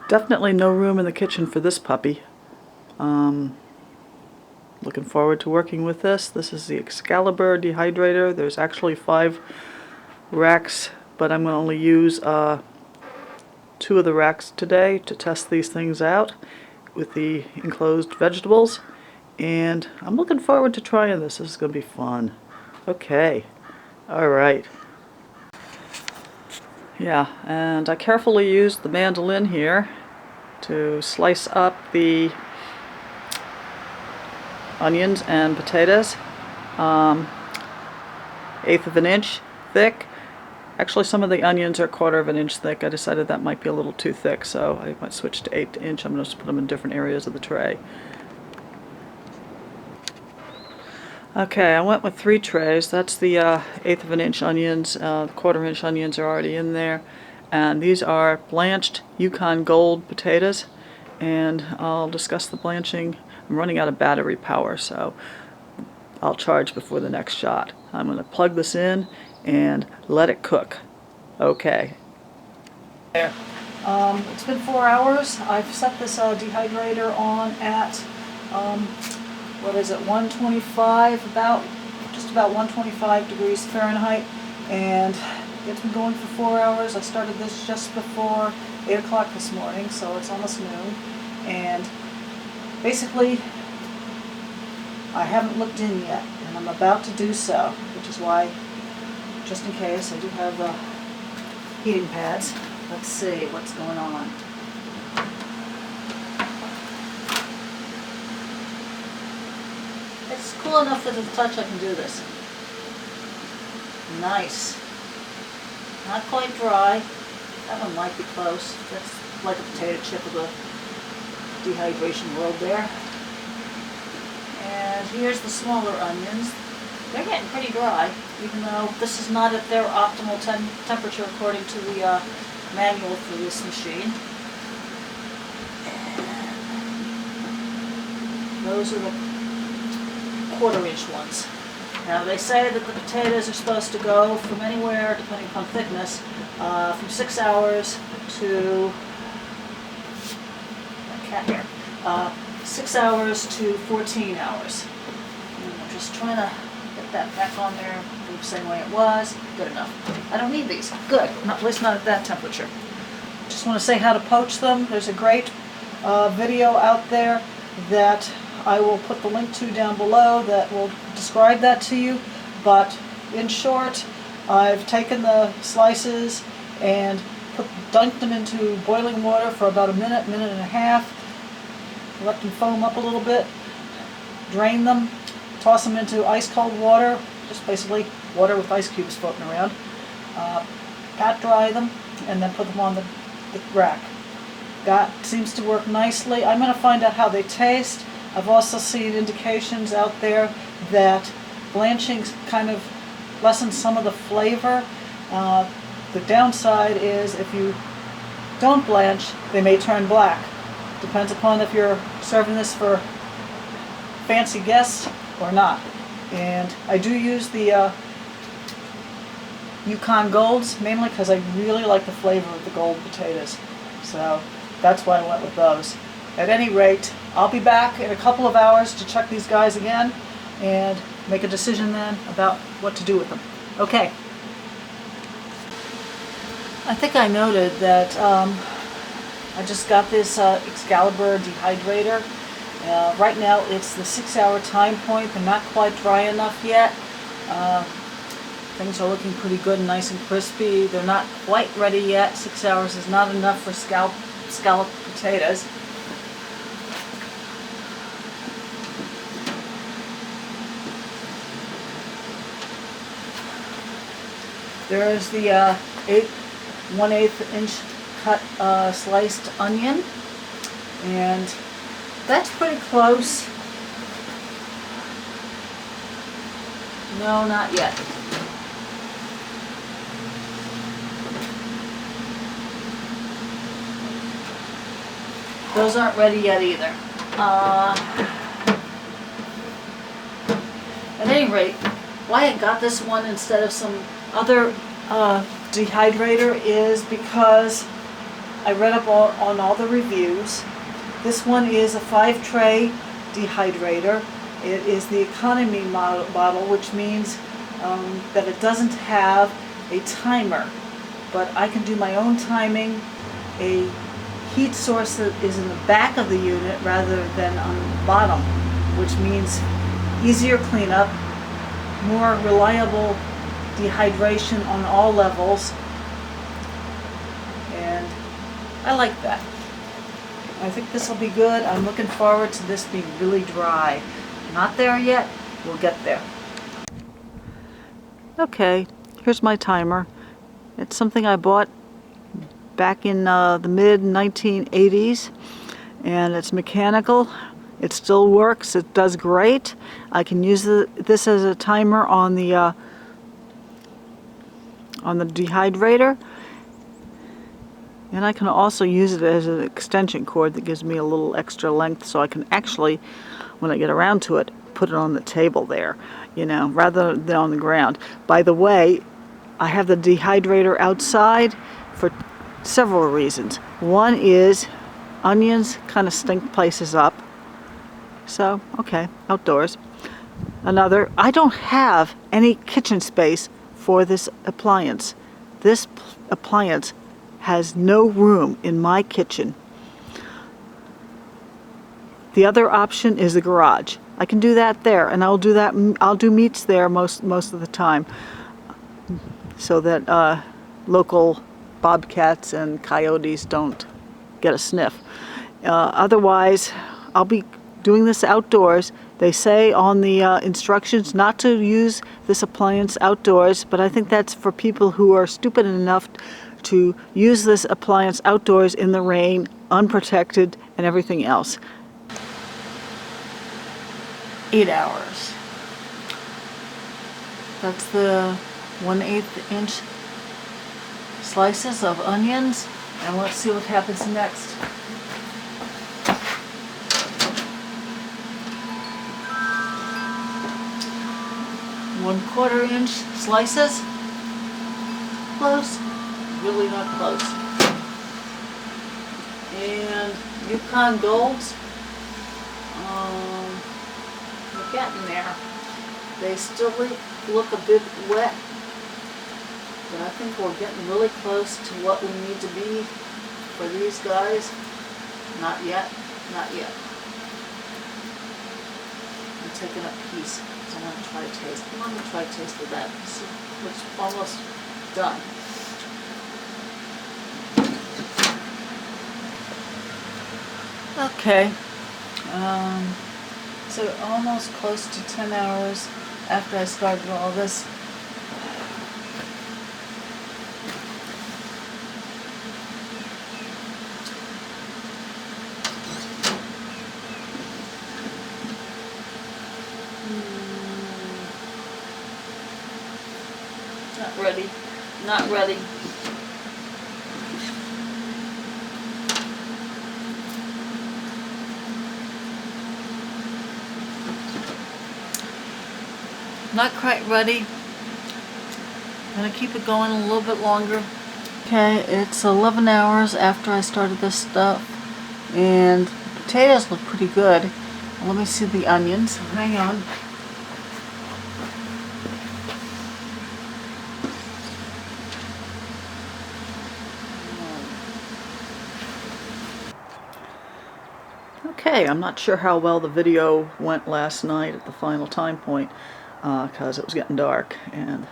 Definitely no room in the kitchen for this puppy. Looking forward to working with this. This is the Excalibur Dehydrator. There's actually 5 racks, but I'm going to only use 2 of the racks today to test these things out with the enclosed vegetables. And I'm looking forward to trying this. This is going to be fun. Okay. Alright. Yeah, and I carefully used the mandolin here to slice up the onions and potatoes, 1/8 of an inch thick. Actually, some of the onions are 1/4 of an inch thick. I decided that might be a little too thick, so I might switch to 1/8 inch. I'm going to put them in different areas of the tray. Okay, I went with 3 trays. That's the 1/8 of an inch onions. 1/4 inch onions are already in there. And these are blanched Yukon Gold potatoes. And I'll discuss the blanching. I'm running out of battery power, so I'll charge before the next shot. I'm going to plug this in and let it cook. Okay. There. It's been 4 hours. I've set this dehydrator on at what is it, 125, just about 125 degrees Fahrenheit, and it's been going for 4 hours. I started this just before 8 o'clock this morning, so it's almost noon, and basically I haven't looked in yet, and I'm about to do so, which is why, just in case, I do have the heating pads. Let's see what's going on. It's cool enough that at the touch I can do this. Nice. Not quite dry. That one might be close. That's like a potato chip of the dehydration world there. And here's the smaller onions. They're getting pretty dry, even though this is not at their optimal temperature according to the manual for this machine. And those are the 1/4 inch ones. Now they say that the potatoes are supposed to go from anywhere, depending upon thickness, from 6 hours to, my cat here, 6 hours to 14 hours. And I'm just trying to get that back on there the same way it was. Good enough. I don't need these. Good. At least not at that temperature. Just want to say how to poach them. There's a great video out there that I will put the link to down below that will describe that to you. But in short, I've taken the slices and dunked them into boiling water for about a minute, minute and a half. Let them foam up a little bit. Drain them. Toss them into ice cold water. Just basically water with ice cubes floating around. Pat dry them and then put them on the rack. That seems to work nicely. I'm going to find out how they taste. I've also seen indications out there that blanching kind of lessens some of the flavor. The downside is if you don't blanch, they may turn black. Depends upon if you're serving this for fancy guests or not. And I do use the Yukon Golds mainly because I really like the flavor of the gold potatoes. So that's why I went with those. At any rate, I'll be back in a couple of hours to check these guys again and make a decision then about what to do with them. Okay. I think I noted that I just got this Excalibur Dehydrator. Right now it's the 6-hour time point. They're not quite dry enough yet. Things are looking pretty good and nice and crispy. They're not quite ready yet. 6 hours is not enough for scalloped potatoes. There is the 1/8 inch cut sliced onion, and that's pretty close. No, not yet. Those aren't ready yet either. At any rate, why I got this one instead of some other dehydrator is because I read up on all the reviews. This one is a 5-tray dehydrator. It is the economy model, which means that it doesn't have a timer, but I can do my own timing. A heat source that is in the back of the unit rather than on the bottom, which means easier cleanup, more reliable dehydration on all levels, and I like that. I think this will be good. I'm looking forward to this being really dry. Not there yet, we'll get there. Okay, here's my timer. It's something I bought back in the mid-1980s, and it's mechanical. It still works. It does great. I can use this as a timer on the dehydrator, and I can also use it as an extension cord that gives me a little extra length, so I can actually, when I get around to it, put it on the table there, you know, rather than on the ground. By the way, I have the dehydrator outside for several reasons. One is onions kind of stink places up, so okay, outdoors. Another, I don't have any kitchen space for this appliance. This appliance has no room in my kitchen. The other option is the garage. I can do that there, and I'll do that. I'll do meats there most of the time, so that local bobcats and coyotes don't get a sniff. Otherwise, I'll be doing this outdoors. They say on the instructions not to use this appliance outdoors, but I think that's for people who are stupid enough to use this appliance outdoors in the rain, unprotected, and everything else. 8 hours. That's the 1/8 inch slices of onions, and let's see what happens next. 1/4 inch slices. Close. Really not close. And Yukon Golds. We're getting there. They still look a bit wet, but I think we're getting really close to what we need to be for these guys. Not yet. Not yet. I'm taking a piece. I want to try a taste. I want to try a taste of that. It's almost done. Okay. So almost close to 10 hours after I started all this. Not ready. Not ready. Not quite ready. I'm gonna keep it going a little bit longer. Okay, it's 11 hours after I started this stuff, and potatoes look pretty good. Let me see the onions. Hang on. Okay, I'm not sure how well the video went last night at the final time point, because it was getting dark, and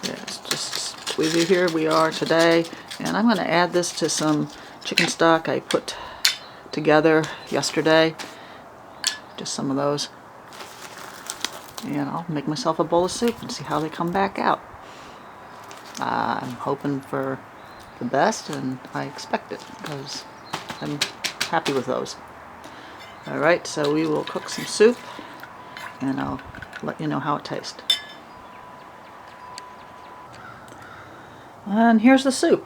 yeah, it's just here we are today, and I'm going to add this to some chicken stock I put together yesterday, just some of those, and I'll make myself a bowl of soup and see how they come back out. I'm hoping for the best, and I expect it, because I'm happy with those. Alright, so we will cook some soup, and I'll let you know how it tastes. And here's the soup,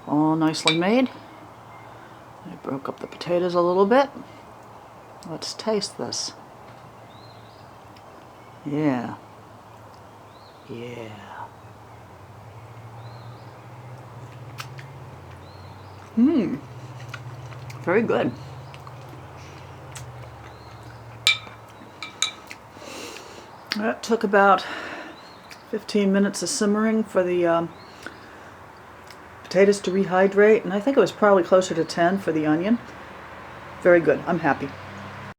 all nicely made. I broke up the potatoes a little bit. Let's taste this. Yeah. Yeah. Very good. That took about 15 minutes of simmering for the potatoes to rehydrate, and I think it was probably closer to 10 for the onion. Very good. I'm happy.